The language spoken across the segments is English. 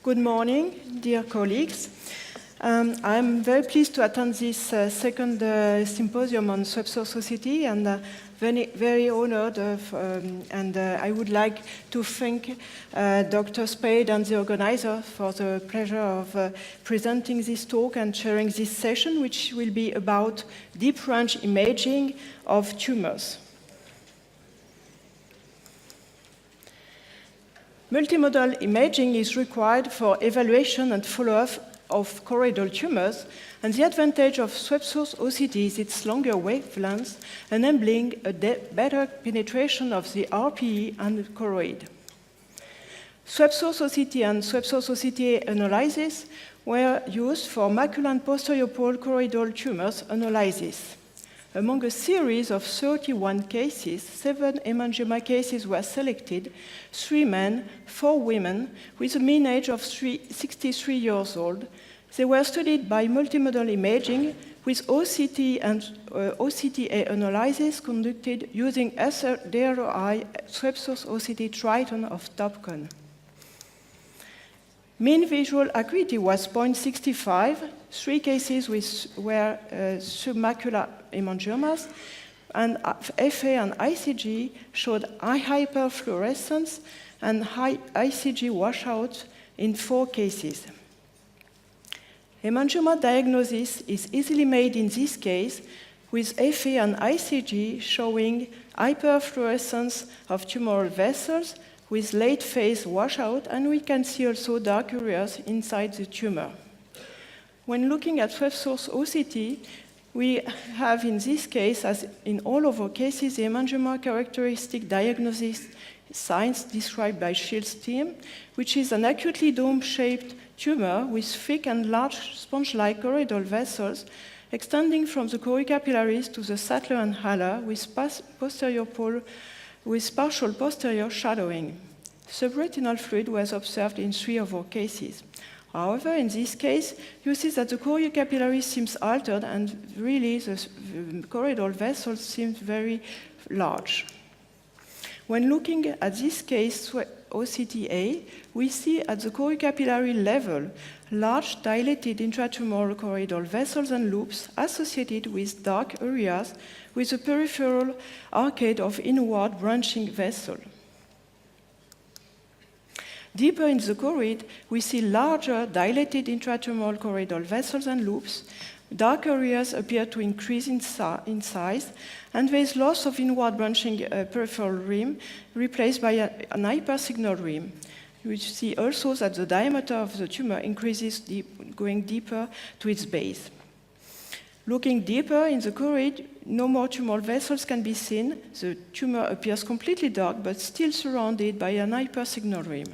Good morning, dear colleagues. I'm very pleased to attend this second symposium on Swepsource OCT, and very honored and I would like to thank Dr. Spade and the organizer for the pleasure of presenting this talk and sharing this session, which will be about deep range imaging of tumors. Multimodal imaging is required for evaluation and follow-up of choroidal tumors, and the advantage of Swepsource OCT is its longer wavelength, enabling a better penetration of the RPE and choroid. Swepsource OCT and Swepsource OCT analysis were used for macular and posterior pole choroidal tumors analysis. Among a series of 31 cases, 7 hemangioma cases were selected, 3 men, 4 women, with a mean age of 63 years old. They were studied by multimodal imaging with OCT and OCTA analysis conducted using DRI Swepsource OCT Triton of Topcon. Mean visual acuity was 0.65. 3 cases were submacular hemangiomas, and FA and ICG showed high hyperfluorescence and high ICG washout in 4 cases. Hemangioma diagnosis is easily made in this case, with FA and ICG showing hyperfluorescence of tumoral vessels with late phase washout, and we can see also dark areas inside the tumor. When looking at Swepsource OCT, we have in this case, as in all of our cases, the hemangioma characteristic diagnosis signs described by Shields' team, which is an acutely dome-shaped tumor with thick and large sponge-like choroidal vessels extending from the choriocapillaries to the saddler and haller with posterior pole with partial posterior shadowing. Subretinal fluid was observed in 3 of our cases. However, in this case, you see that the choriocapillary seems altered, and really the choroidal vessels seem very large. When looking at this case, OCTA, we see at the choriocapillary level large dilated intratumoral choroidal vessels and loops associated with dark areas with a peripheral arcade of inward branching vessel. Deeper in the choroid, we see larger dilated intratumoral choroidal vessels and loops. Dark areas appear to increase in size, and there is loss of inward branching peripheral rim replaced by an hypersignal rim. We see also that the diameter of the tumor increases going deeper to its base. Looking deeper in the choroid, no more tumoral vessels can be seen. The tumor appears completely dark, but still surrounded by an hypersignal rim.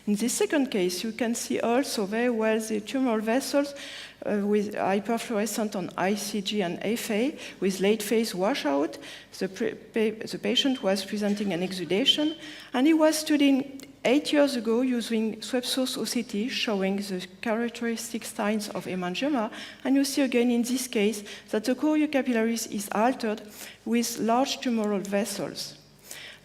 In this second case, you can see also very well the tumoral vessels with hyperfluorescent on ICG and FA with late phase washout. The patient was presenting an exudation, and he was studied 8 years ago using Swepsource OCT, showing the characteristic signs of hemangioma, and you see again in this case that the choriocapillaries is altered with large tumoral vessels.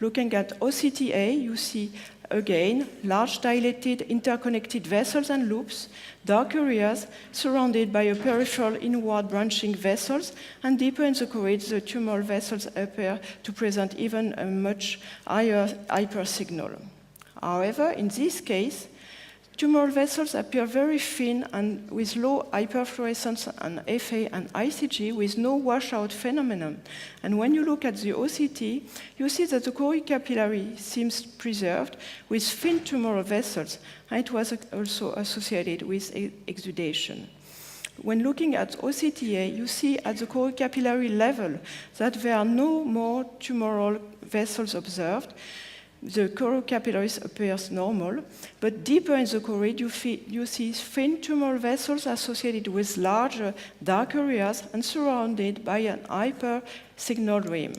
Looking at OCTA, you see again large dilated interconnected vessels and loops, dark areas surrounded by a peripheral inward branching vessels, and deeper in the choroid, the tumoral vessels appear to present even a much higher hypersignal. However, in this case, tumoral vessels appear very thin and with low hyperfluorescence and FA and ICG with no washout phenomenon. And when you look at the OCT, you see that the choriocapillary seems preserved with thin tumoral vessels, and it was also associated with exudation. When looking at OCTA, you see at the choriocapillary level that there are no more tumoral vessels observed. The choriocapillaries appears normal, but deeper in the choroid, you see thin tumoral vessels associated with larger dark areas and surrounded by an hypersignal rim.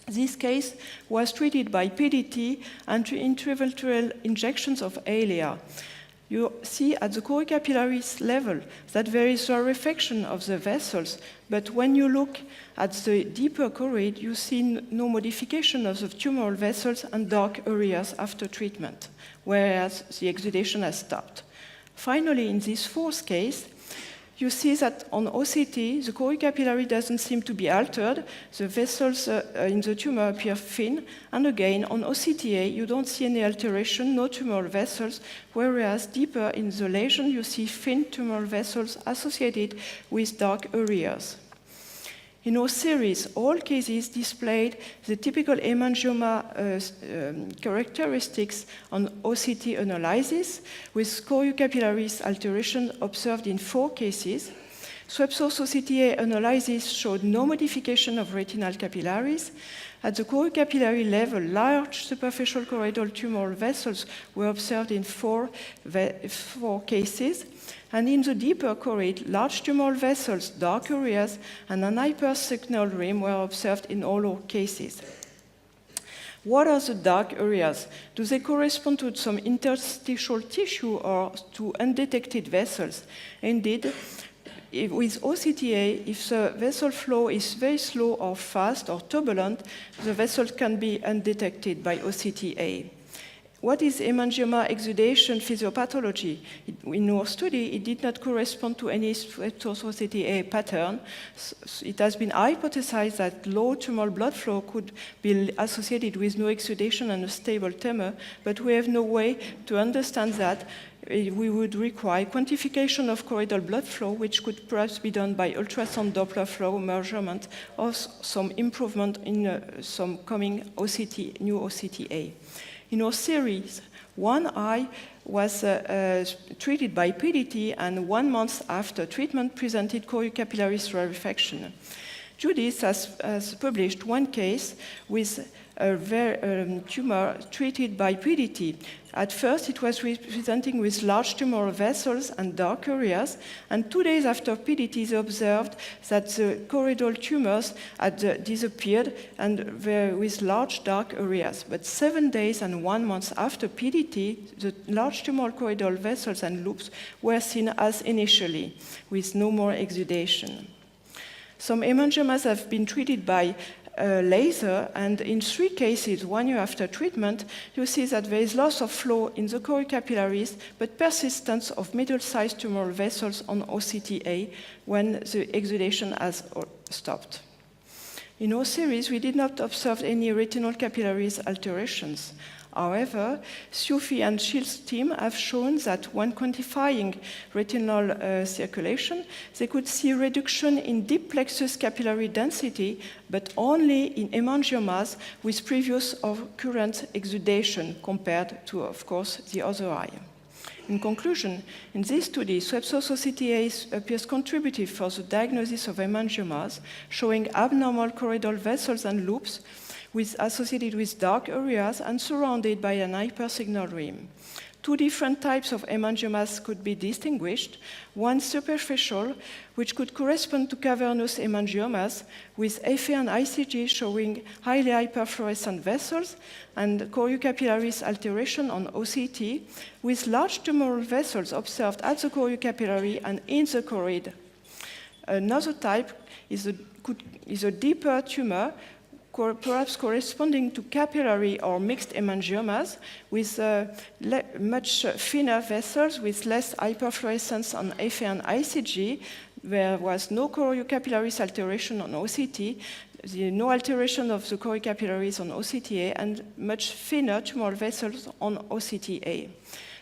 This case was treated by PDT and intravitreal injections of Eylea. You see at the choriocapillaries level that there is a rarefaction of the vessels, but when you look at the deeper choroid, you see no modification of the tumoral vessels and dark areas after treatment, whereas the exudation has stopped. Finally, in this fourth case, you see that on OCT, the choroidal doesn't seem to be altered. The vessels in the tumor appear thin. And again, on OCTA, you don't see any alteration, no tumoral vessels, whereas deeper in the lesion, you see thin tumoral vessels associated with dark areas. In our series, all cases displayed the typical hemangioma characteristics on OCT analysis, with choriocapillaris alteration observed in 4 cases. Swepsos OCTA analysis showed no modification of retinal capillaries. At the choriocapillary level, large superficial choroidal tumoral vessels were observed in 4 cases. And in the deeper choroid, large tumoral vessels, dark areas, and an hypersignal rim were observed in all our cases. What are the dark areas? Do they correspond to some interstitial tissue or to undetected vessels? Indeed, with OCTA, if the vessel flow is very slow or fast or turbulent, the vessel can be undetected by OCTA. What is hemangioma exudation physiopathology? In our study, it did not correspond to any Swepsos OCTA pattern. It has been hypothesized that low tumoral blood flow could be associated with no exudation and a stable tumor, but we have no way to understand that. We would require quantification of choroidal blood flow, which could perhaps be done by ultrasound Doppler flow measurement or some improvement in some coming new OCTA. In our series, one eye was treated by PDT, and 1 month after treatment presented choriocapillaris rarefaction. Judith has published one case with a tumor treated by PDT. At first, it was presenting with large tumoral vessels and dark areas, and 2 days after PDT, they observed that the choroidal tumors had disappeared and were with large dark areas. But 7 days and 1 month after PDT, the large tumoral choroidal vessels and loops were seen as initially, with no more exudation. Some hemangiomas have been treated by laser, and in 3 cases, 1 year after treatment, you see that there is loss of flow in the choriocapillaries, but persistence of middle-sized tumoral vessels on OCTA when the exudation has stopped. In our series, we did not observe any retinal capillaries alterations. However, Sufi and Shil's team have shown that when quantifying retinal circulation, they could see reduction in deep plexus capillary density, but only in hemangiomas with previous or current exudation compared to, of course, the other eye. In conclusion, in this study, Swepsos OCTA appears contributive for the diagnosis of hemangiomas, showing abnormal choroidal vessels and loops associated with dark areas and surrounded by an hypersignal rim. 2 different types of hemangiomas could be distinguished. One superficial, which could correspond to cavernous hemangiomas, with FA and ICG showing highly hyperfluorescent vessels, and choriocapillaris alteration on OCT, with large tumoral vessels observed at the choriocapillary and in the choroid. Another type is a deeper tumor, perhaps corresponding to capillary or mixed hemangiomas with much thinner vessels with less hyperfluorescence on FA and ICG. There was no choriocapillaris alteration on OCT, no alteration of the choriocapillaries on OCTA, and much thinner tumoral vessels on OCTA.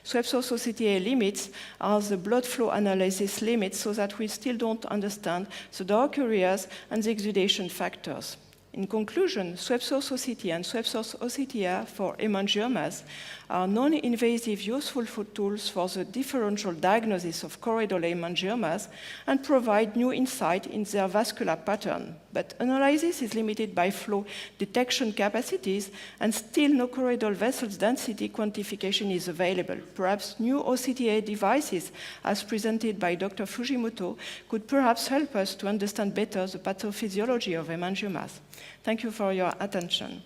Swepsos OCTA limits are the blood flow analysis limits, so that we still don't understand the dark areas and the exudation factors. In conclusion, Swepsos OCT and Swepsos OCTA for hemangiomas are non-invasive useful tools for the differential diagnosis of choroidal hemangiomas and provide new insight in their vascular pattern. But analysis is limited by flow detection capacities, and still no choroidal vessels density quantification is available. Perhaps new OCTA devices, as presented by Dr. Fujimoto, could perhaps help us to understand better the pathophysiology of hemangiomas. Thank you for your attention.